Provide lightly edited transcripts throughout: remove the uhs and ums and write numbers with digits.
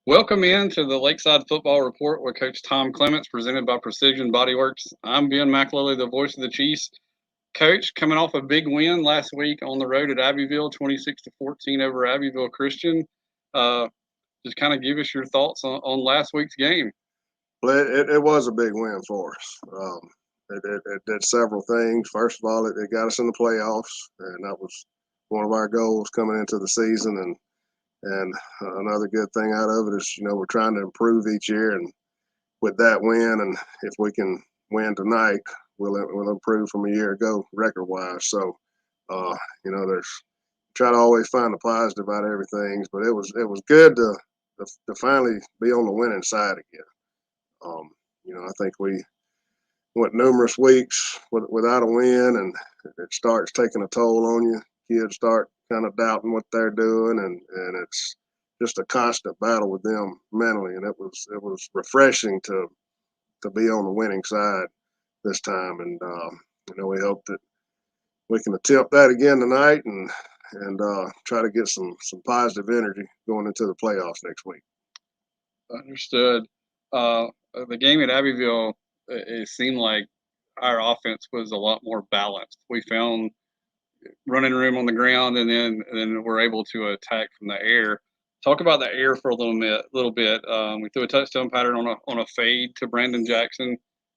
Welcome in to the Lakeside Football Report with Coach Tom Clements, presented by Precision Bodyworks. I'm Ben McAlilly, the voice of the Chiefs. Coach, coming off a big win last week on the road at Abbeville, 26-14 over Abbeville Christian. Uh, just kind of give us your thoughts on last week's game. Well, it was a big win for us. It did several things. First of all, it got us in the playoffs, and that was one of our goals coming into the season. And another good thing out of it is, we're trying to improve each year. And with that win, and if we can win tonight, we'll improve from a year ago record wise. So, there's try to always find the positive out of everything. But it was good to finally be on the winning side again. Um, I think we went numerous weeks without a win, and it starts taking a toll on you. Kids start kind of doubting what they're doing, and it's just a constant battle with them mentally. And it was refreshing to be on the winning side this time. And we hope that we can attempt that again tonight, and try to get some positive energy going into the playoffs next week. Understood. The game at Abbeville, it seemed like our offense was a lot more balanced. We found running room on the ground, and then we're able to attack from the air. Talk about the air for a little bit. We threw a touchdown pattern on a fade to Brandon Jackson,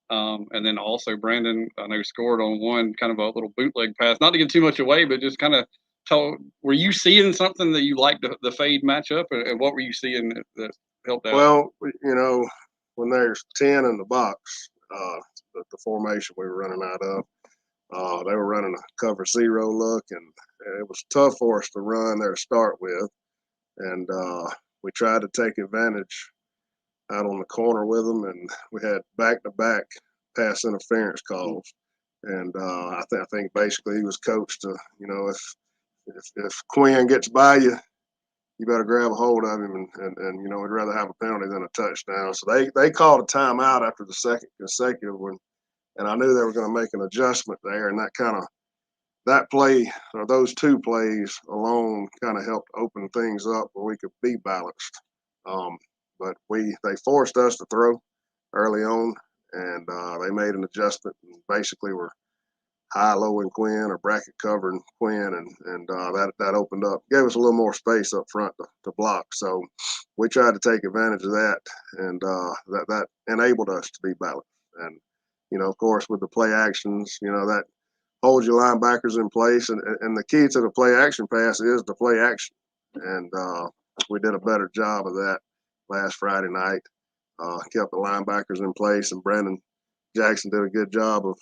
and then also Brandon, I know, scored on one kind of a little bootleg pass. Not to give too much away, but just kind of tell. Were you seeing something that you liked the fade matchup, and what were you seeing that helped out? Well, when there's 10 in the box, the formation we were running out of, they were running a cover zero look, and it was tough for us to run there to start with. And we tried to take advantage out on the corner with them, and we had back-to-back pass interference calls. And I think basically he was coached to, if Quinn gets by you, you better grab a hold of him, and we'd rather have a penalty than a touchdown. So they called a timeout after the second consecutive one, and I knew they were going to make an adjustment there, and that play, or those two plays alone, kind of helped open things up where we could be balanced. But they forced us to throw early on, and they made an adjustment, and basically were high-low in Quinn or bracket covering Quinn, and that opened up, gave us a little more space up front to block. So we tried to take advantage of that, and that enabled us to be balanced. And of course, with the play actions, that holds your linebackers in place, and the key to the play action pass is the play action, and we did a better job of that last Friday night. Kept the linebackers in place, and Brandon Jackson did a good job of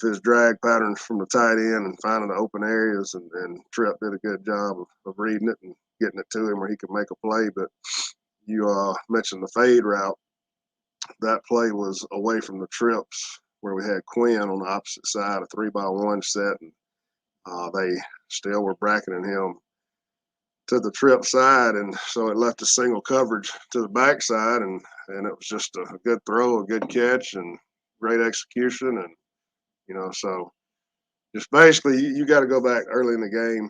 his drag patterns from the tight end and finding the open areas, and Tripp did a good job of reading it and getting it to him where he could make a play. But you mentioned the fade route. That play was away from the trips where we had Quinn on the opposite side, a 3-by-1 set, and they still were bracketing him to the trip side, and so it left a single coverage to the backside, and it was just a good throw, a good catch, and great execution. And so just basically you got to go back early in the game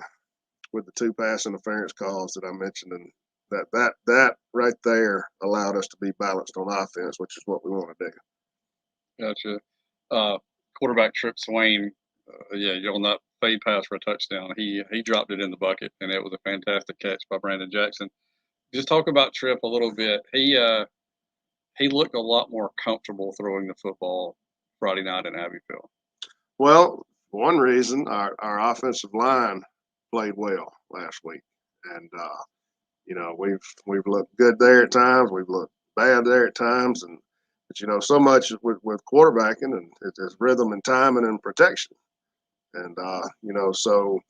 with the two pass interference calls that I mentioned, and that right there allowed us to be balanced on offense, which is what we want to do. Gotcha. Quarterback Trip Swain, yeah, on that fade pass for a touchdown, he dropped it in the bucket, and it was a fantastic catch by Brandon Jackson. Just talk about Trip a little bit. He looked a lot more comfortable throwing the football Friday night in Abbeville. Well, one reason our offensive line played well last week, and we've looked good there at times, we've looked bad there at times, but so much with quarterbacking, and it's rhythm and timing and protection, and so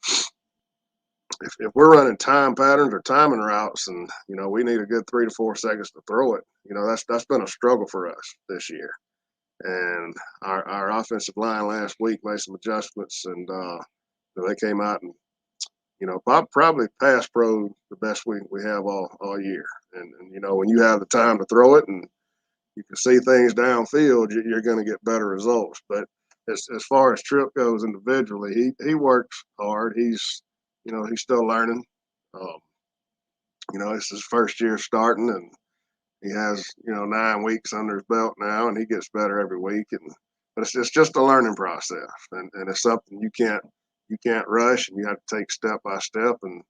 if we're running time patterns or timing routes, and we need a good 3 to 4 seconds to throw it, that's been a struggle for us this year. And our offensive line last week made some adjustments, and they came out and probably pass pro the best we have all year. And when you have the time to throw it and you can see things downfield, you're going to get better results. But as far as Tripp goes individually, he works hard. He's still learning. it's his first year starting, and he has 9 weeks under his belt now, and he gets better every week. But it's just a learning process, and it's something you can't rush, and you have to take step by step. And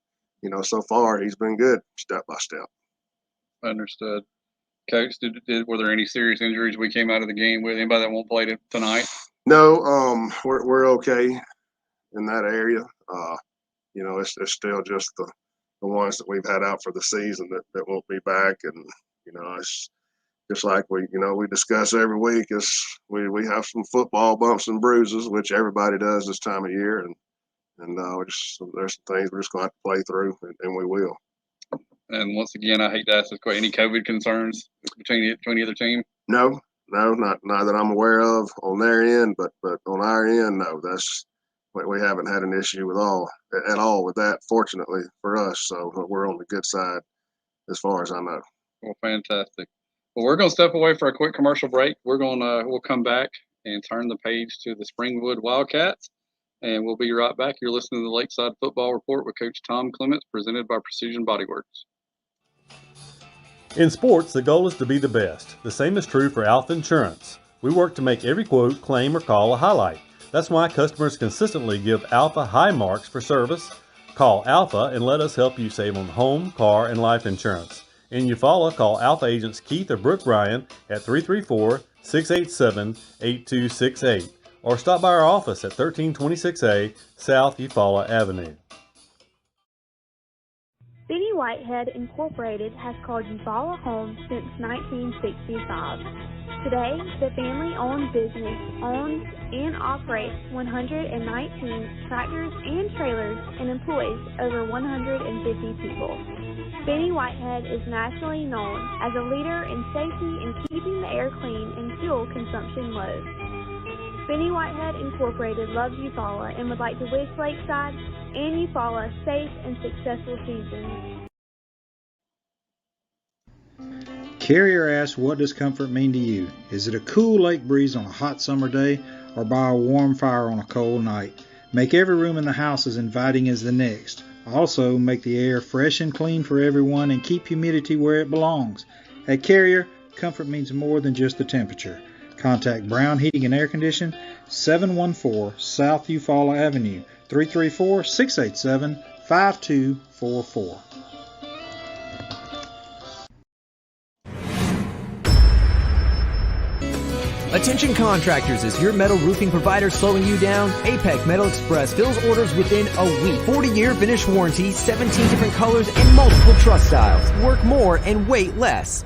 so far he's been good step by step. Understood. Coach, were there any serious injuries we came out of the game with? Anybody that won't play tonight? No, we're okay in that area. It's still just the ones that we've had out for the season that won't be back, and it's just like we discuss every week. Is we have some football bumps and bruises, which everybody does this time of year, and there's some things we're just going to have to play through, and we will. And once again, I hate to ask this question, any COVID concerns between either team? No, not that I'm aware of on their end, but on our end, no. We haven't had an issue at all with that, fortunately for us. So we're on the good side as far as I know. Well, fantastic. Well, we're going to step away for a quick commercial break. We'll come back and turn the page to the Springwood Wildcats, and we'll be right back. You're listening to the Lakeside Football Report with Coach Tom Clements, presented by Precision Bodyworks. In sports, the goal is to be the best. The same is true for Alpha Insurance. We work to make every quote, claim, or call a highlight. That's why customers consistently give Alpha high marks for service. Call Alpha and let us help you save on home, car, and life insurance. In Eufaula, call Alpha agents Keith or Brooke Bryan at 334-687-8268 or stop by our office at 1326A South Eufaula Avenue. Benny Whitehead Incorporated has called Eufaula home since 1965. Today, the family-owned business owns and operates 119 tractors and trailers and employs over 150 people. Benny Whitehead is nationally known as a leader in safety and keeping the air clean and fuel consumption low. Benny Whitehead Incorporated loves Eufaula and would like to wish Lakeside and Eufaula safe and successful seasons. Carrier asks, what does comfort mean to you? Is it a cool lake breeze on a hot summer day or by a warm fire on a cold night? Make every room in the house as inviting as the next. Also, make the air fresh and clean for everyone and keep humidity where it belongs. At Carrier, comfort means more than just the temperature. Contact Brown Heating and Air Condition, 714 South Eufaula Avenue, 334-687-5244. Attention contractors, is your metal roofing provider slowing you down? APEC Metal Express fills orders within a week. 40-year finish warranty, 17 different colors, and multiple truss styles. Work more and wait less.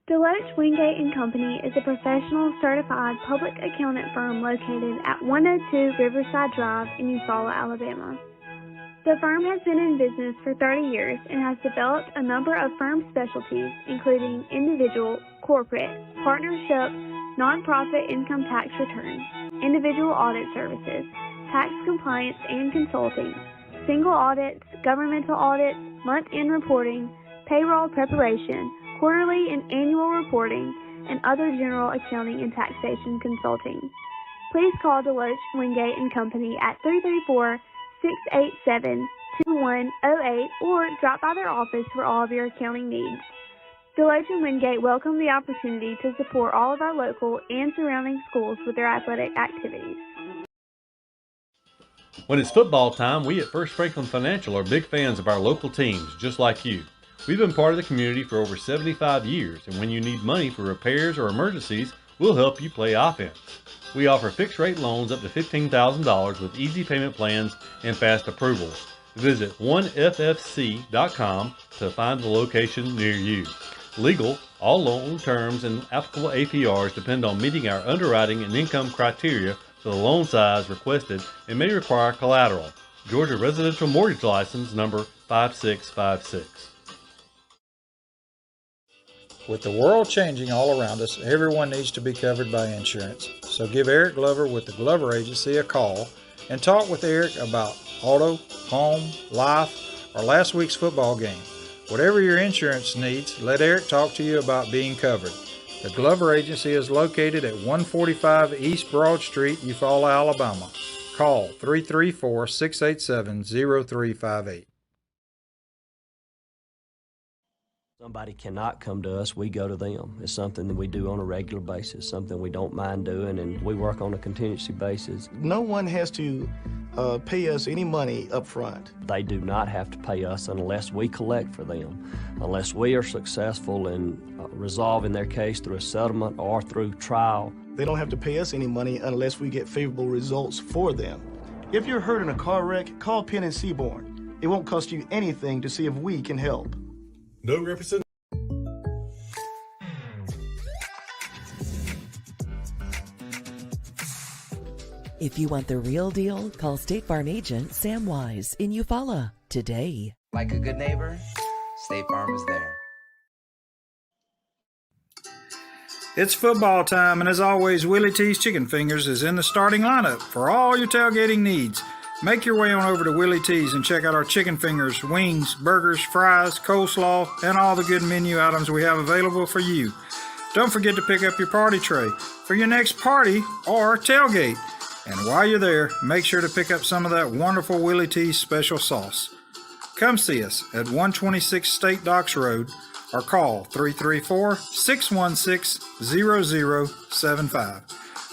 Deloach, Wingate & Company is a professional certified public accountant firm located at 102 Riverside Drive in Eufaula, Alabama. The firm has been in business for 30 years and has developed a number of firm specialties, including individual, corporate, partnership, nonprofit income tax returns, individual audit services, tax compliance and consulting, single audits, governmental audits, month-end reporting, payroll preparation, quarterly and annual reporting, and other general accounting and taxation consulting. Please call Deloach, Wingate & Company at 334-687-2108 or drop by their office for all of your accounting needs. Deloach and Wingate welcome the opportunity to support all of our local and surrounding schools with their athletic activities. When it's football time, we at First Franklin Financial are big fans of our local teams, just like you. We've been part of the community for over 75 years, and when you need money for repairs or emergencies, we'll help you play offense. We offer fixed-rate loans up to $15,000 with easy payment plans and fast approvals. Visit 1ffc.com to find the location near you. Legal, all loan terms and applicable APRs depend on meeting our underwriting and income criteria for the loan size requested and may require collateral. Georgia Residential Mortgage License number 5656. With the world changing all around us, everyone needs to be covered by insurance. So give Eric Glover with the Glover Agency a call and talk with Eric about auto, home, life, or last week's football game. Whatever your insurance needs, let Eric talk to you about being covered. The Glover Agency is located at 145 East Broad Street, Eufaula, Alabama. Call 334-687-0358. Somebody cannot come to us, we go to them. It's something that we do on a regular basis, something we don't mind doing, and we work on a contingency basis. No one has to pay us any money up front. They do not have to pay us unless we collect for them, unless we are successful in resolving their case through a settlement or through trial. They don't have to pay us any money unless we get favorable results for them. If you're hurt in a car wreck, call Penn and Seaborn. It won't cost you anything to see if we can help. No represent. If you want the real deal, call State Farm agent Sam Wise in Eufaula today. Like a good neighbor, State Farm is there. It's football time, and as always, Willie T's Chicken Fingers is in the starting lineup for all your tailgating needs. Make your way on over to Willie T's and check out our chicken fingers, wings, burgers, fries, coleslaw, and all the good menu items we have available for you. Don't forget to pick up your party tray for your next party or tailgate. And while you're there, make sure to pick up some of that wonderful Willie T's special sauce. Come see us at 126 State Docks Road or call 334-616-0075.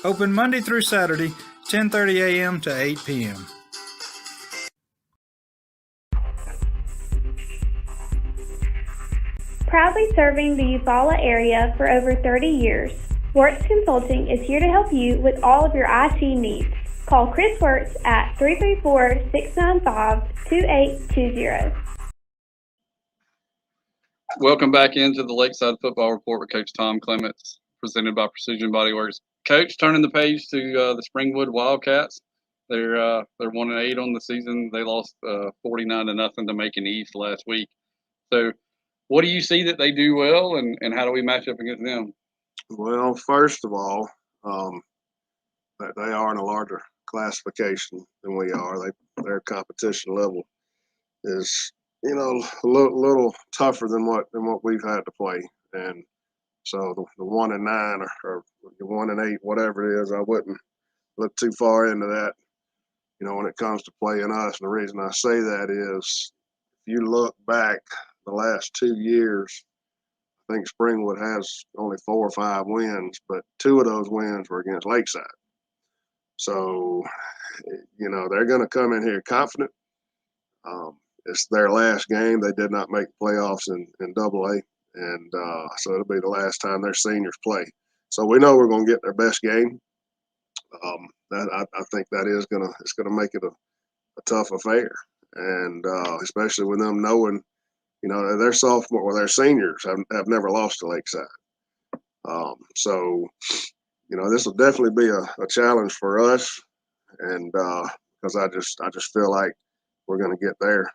Open Monday through Saturday, 10:30 a.m. to 8 p.m. Proudly serving the Eufaula area for over 30 years, Wertz Consulting is here to help you with all of your IT needs. Call Chris Wertz at 334-695-2820. Welcome back into the Lakeside Football Report with Coach Tom Clements, presented by Precision Body Works. Coach, turning the page to the Springwood Wildcats. They're 1-8 on the season. They lost 49-0 to Macon East last week. So, what do you see that they do well, and how do we match up against them? Well, first of all, they are in a larger classification than we are. Their competition level is, a little tougher than what we've had to play, and so the 1-9 or 1-8, whatever it is, I wouldn't look too far into that. When it comes to playing us, and the reason I say that is, if you look back the last 2 years, I think Springwood has only 4 or 5 wins, but 2 of those wins were against Lakeside. So, they're going to come in here confident. It's their last game. They did not make playoffs in AA, and so it'll be the last time their seniors play. So we know we're going to get their best game. I think that is it's gonna make it a tough affair, and especially with them knowing, their sophomore or their seniors have never lost to Lakeside. So, this will definitely be a challenge for us, and because I just feel like we're going to get their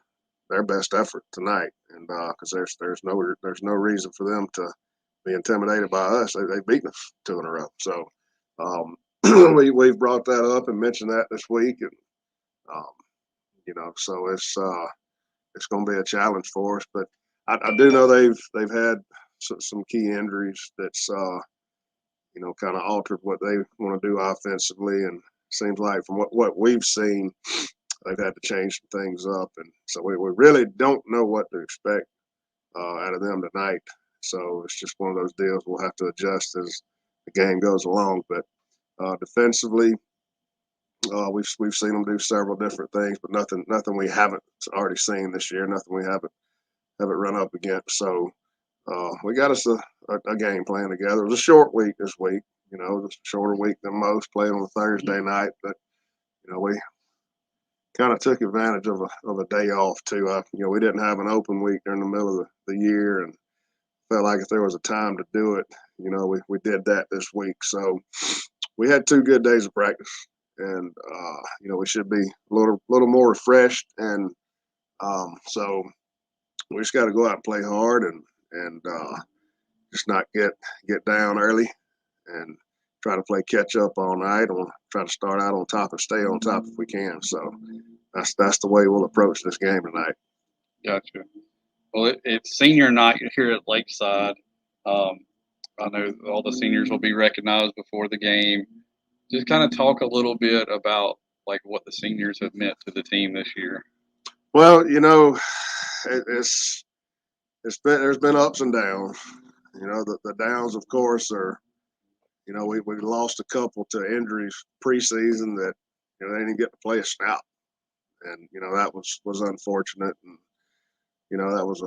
best effort tonight, and because there's no reason for them to be intimidated by us. They've beaten us 2 in a row. So we've brought that up and mentioned that this week, and so it's going to be a challenge for us. But I do know they've had some key injuries that's kind of altered what they want to do offensively, and it seems like from what we've seen, they've had to change some things up, and so we really don't know what to expect out of them tonight. So it's just one of those deals we'll have to adjust as the game goes along. But defensively, we've seen them do several different things, but nothing we haven't already seen this year, nothing we haven't run up against. So we got us a game plan together. It was a short week this week, just a shorter week than most, playing on a Thursday night, but we kind of took advantage of a day off too. We didn't have an open week during the middle of the year, and felt like if there was a time to do it, we did that this week. So we had 2 good days of practice, and we should be a little more refreshed, and so we just got to go out and play hard and just not get down early and try to play catch up all night, and try to start out on top and stay on top if we can. So that's the way we'll approach this game tonight. Gotcha. Well, it's senior night here at Lakeside. I know all the seniors will be recognized before the game. Just kind of talk a little bit about like what the seniors have meant to the team this year? Well, there's been ups and downs. The downs, of course, are we lost a couple to injuries preseason that they didn't get to play a snap, and that was unfortunate, and that was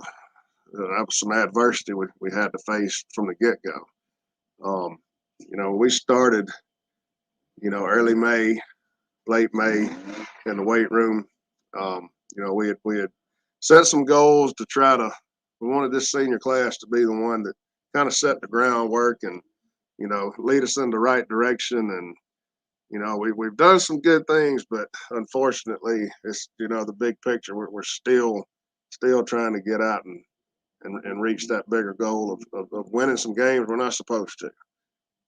some adversity we had to face from the get go. We started early May, late May in the weight room. We had set some goals to we wanted this senior class to be the one that kind of set the groundwork and, lead us in the right direction. And, we've done some good things, but unfortunately it's, the big picture, we're still trying to get out and reach that bigger goal of winning some games we're not supposed to.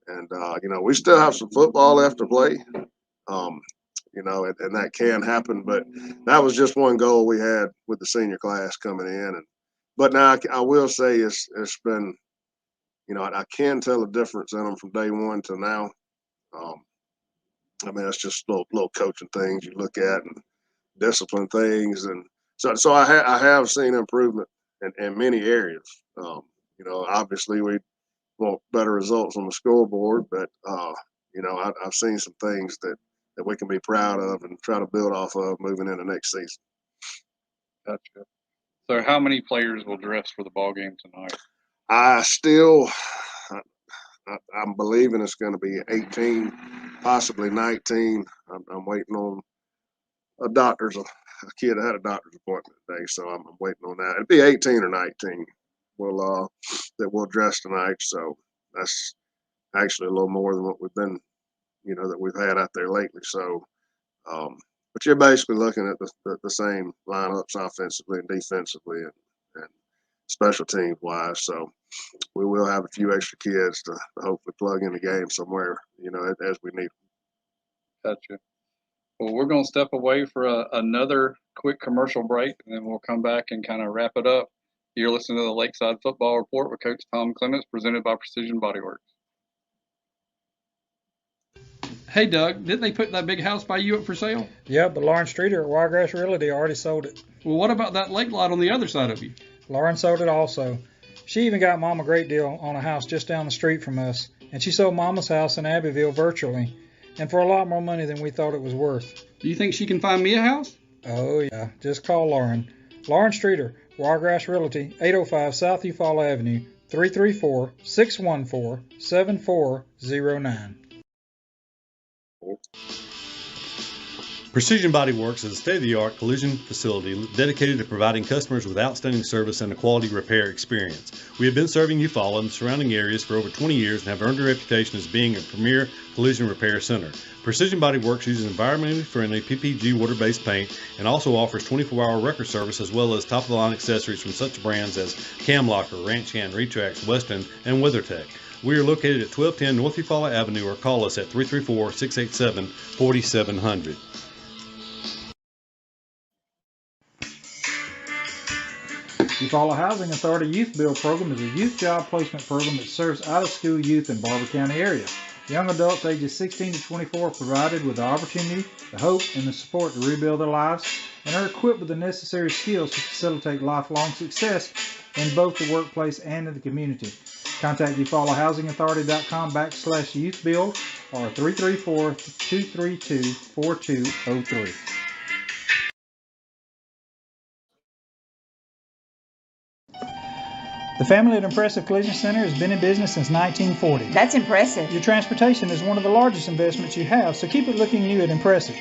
And, we still have some football left to play. And that can happen, but that was just one goal we had with the senior class coming in. But now I will say it's been, I can tell the difference in them from day one to now. It's just little coaching things you look at and discipline things, and so I have seen improvement in many areas. Obviously we want better results on the scoreboard, but I've seen some things that we can be proud of and try to build off of moving into next season. Gotcha. So how many players will dress for the ball game tonight? I'm believing it's going to be 18, possibly 19. I'm waiting on a kid had a doctor's appointment today, so I'm waiting on that. It'll be 18 or 19 that will dress tonight. So that's actually a little more than what we've been, that we've had out there lately. So, but you're basically looking at the same lineups offensively and defensively and special teams wise. So we will have a few extra kids to hopefully plug in the game somewhere, as we need. Gotcha. Well, we're going to step away for another quick commercial break, and then we'll come back and kind of wrap it up. You're listening to the Lakeside Football Report with Coach Tom Clements, presented by Precision Bodyworks. Hey, Doug, didn't they put that big house by you up for sale? Yeah, but Lauren Streeter at Wiregrass Realty already sold it. Well, what about that lake lot on the other side of you? Lauren sold it also. She even got Mom a great deal on a house just down the street from us, and she sold Mama's house in Abbeville virtually, and for a lot more money than we thought it was worth. Do you think she can find me a house? Oh, yeah. Just call Lauren. Lauren Streeter, Wiregrass Realty, 805 South Eufaula Avenue, 334-614-7409. Precision Body Works is a state-of-the-art collision facility dedicated to providing customers with outstanding service and a quality repair experience. We have been serving Eufaula and the surrounding areas for over 20 years and have earned a reputation as being a premier collision repair center. Precision Body Works uses environmentally friendly PPG water-based paint and also offers 24-hour record service as well as top-of-the-line accessories from such brands as Cam Locker, Ranch Hand, Retrax, Weston, and WeatherTech. We are located at 1210 North Eufaula Avenue, or call us at 334-687-4700. Eufaula Housing Authority Youth Build Program is a youth job placement program that serves out-of-school youth in Barber County area. Young adults ages 16 to 24 are provided with the opportunity, the hope, and the support to rebuild their lives and are equipped with the necessary skills to facilitate lifelong success in both the workplace and in the community. Contact EufaulaHousingAuthority.com/youthbuild or 334-232-4203. The family at Impressive Collision Center has been in business since 1940. That's impressive. Your transportation is one of the largest investments you have, so keep it looking new at Impressive.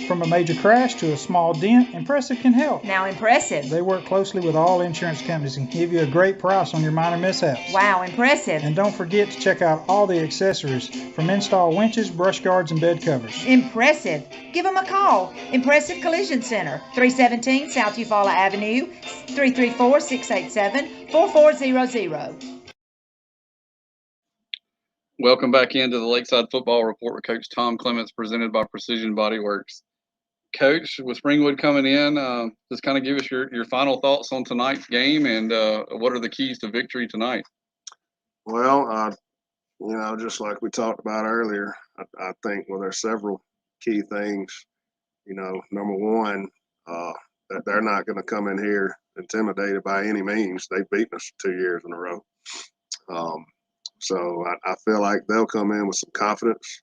From a major crash to a small dent, Impressive can help. Now Impressive. They work closely with all insurance companies and give you a great price on your minor mishaps. Wow, impressive. And don't forget to check out all the accessories from install winches, brush guards, and bed covers. Impressive. Give them a call. Impressive Collision Center, 317 South Eufaula Avenue, 334-687-4400. Welcome back into the Lakeside Football Report with Coach Tom Clements, presented by Precision Body Works. Coach, with Springwood coming in, just kind of give us your final thoughts on tonight's game and what are the keys to victory tonight? Well, just like we talked about earlier, I think there's several key things number one, that they're not going to come in here intimidated by any means. They've beaten us 2 years in a row. So I feel like they'll come in with some confidence,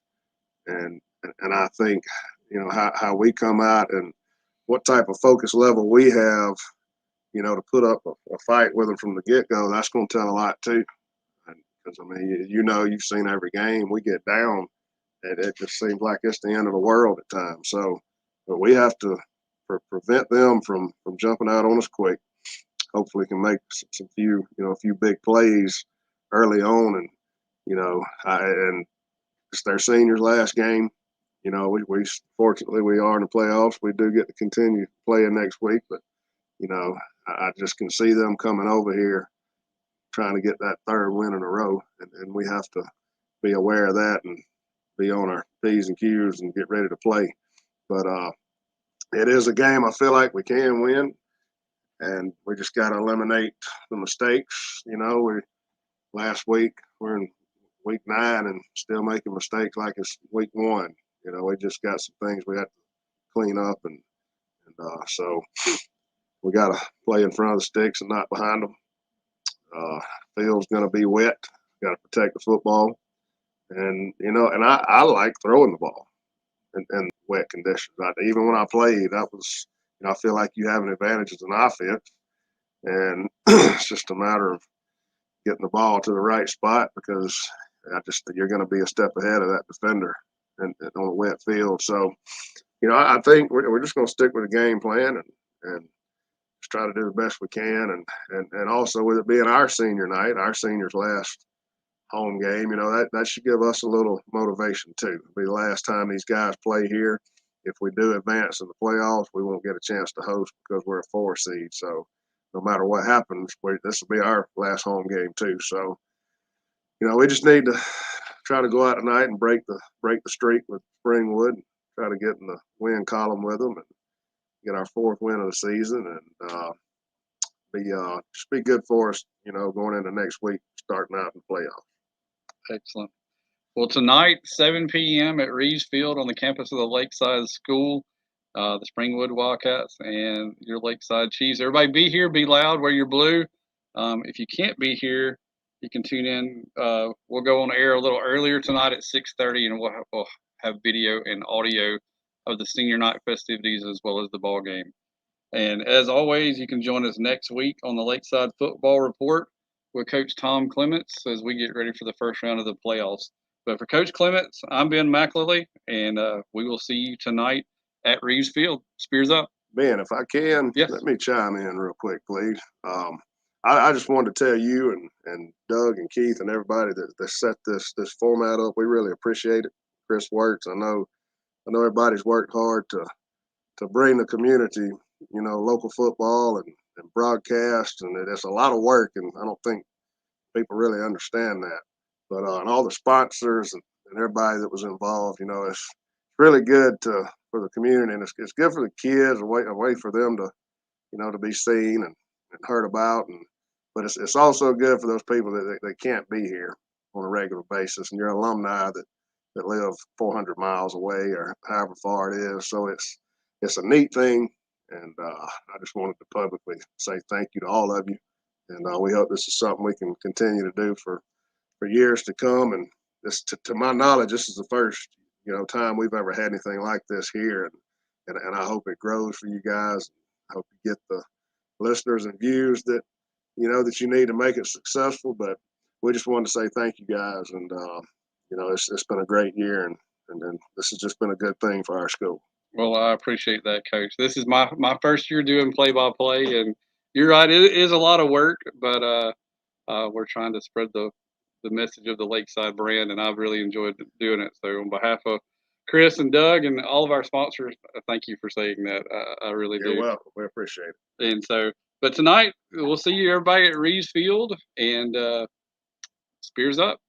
and I think, how we come out and what type of focus level we have, to put up a fight with them from the get-go, that's going to tell a lot too. Because, I mean, you've seen every game. We get down, and it just seems like it's the end of the world at times. So, but we have to prevent them from jumping out on us quick. Hopefully can make a few big plays early on. And, and it's their seniors' last game. We fortunately we are in the playoffs. We do get to continue playing next week, but I just can see them coming over here trying to get that third win in a row, and we have to be aware of that and be on our P's and Q's and get ready to play. But it is a game I feel like we can win, and we just got to eliminate the mistakes. Last week we're in week 9 and still making mistakes like it's week 1. We just got some things we have to clean up, and so we got to play in front of the sticks and not behind them. Field's going to be wet. Got to protect the football, and I like throwing the ball in wet conditions. Even when I played, that was I feel like you have an advantage as an offense, and it's just a matter of getting the ball to the right spot, because you're going to be a step ahead of that defender and on a wet field. So, I think we're just going to stick with the game plan and just try to do the best we can. And also with it being our senior night, our seniors' last home game, that should give us a little motivation too. It'll be the last time these guys play here. If we do advance in the playoffs, we won't get a chance to host because we're a 4 seed. So no matter what happens, this will be our last home game too. So, we just need to try to go out tonight and break the streak with Springwood, and try to get in the win column with them and get our 4th win of the season, and just be good for us, going into next week, starting out in the playoffs. Excellent. Well, tonight, 7 p.m. at Reeves Field on the campus of the Lakeside School, the Springwood Wildcats and your Lakeside Chiefs. Everybody be here, be loud, wear your blue. If you can't be here, you can tune in. We'll go on air a little earlier tonight at 6:30, and we'll have video and audio of the senior night festivities as well as the ball game. And as always, you can join us next week on the Lakeside Football Report with Coach Tom Clements as we get ready for the first round of the playoffs. But for Coach Clements, I'm Ben McLilley, and we will see you tonight at Reeves Field. Spears up. Ben, if I can, yes. Let me chime in real quick, please. I just wanted to tell you and Doug and Keith and everybody that set this format up. We really appreciate it. Chris works. I know everybody's worked hard to bring the community, local football and broadcast, and it's a lot of work, and I don't think people really understand that. But and all the sponsors and everybody that was involved, it's really good for the community, and it's good for the kids, a way for them to, to be seen and heard about, but it's also good for those people that can't be here on a regular basis, and your alumni that live 400 miles away or however far it is. So it's a neat thing, and I just wanted to publicly say thank you to all of you, and we hope this is something we can continue to do for years to come. And this, to my knowledge, this is the first time we've ever had anything like this here, and I hope it grows for you guys. I hope you get the listeners and views that that you need to make it successful. But we just wanted to say thank you guys, and it's been a great year, and this has just been a good thing for our school. Well, I appreciate that, Coach. This is my first year doing play-by-play, and you're right, it is a lot of work, but we're trying to spread the message of the Lakeside brand, and I've really enjoyed doing it. So on behalf of Chris and Doug and all of our sponsors, thank you for saying that. I really do. You're welcome. We appreciate it. And so, but tonight, we'll see you everybody at Reeves Field, and Spears up.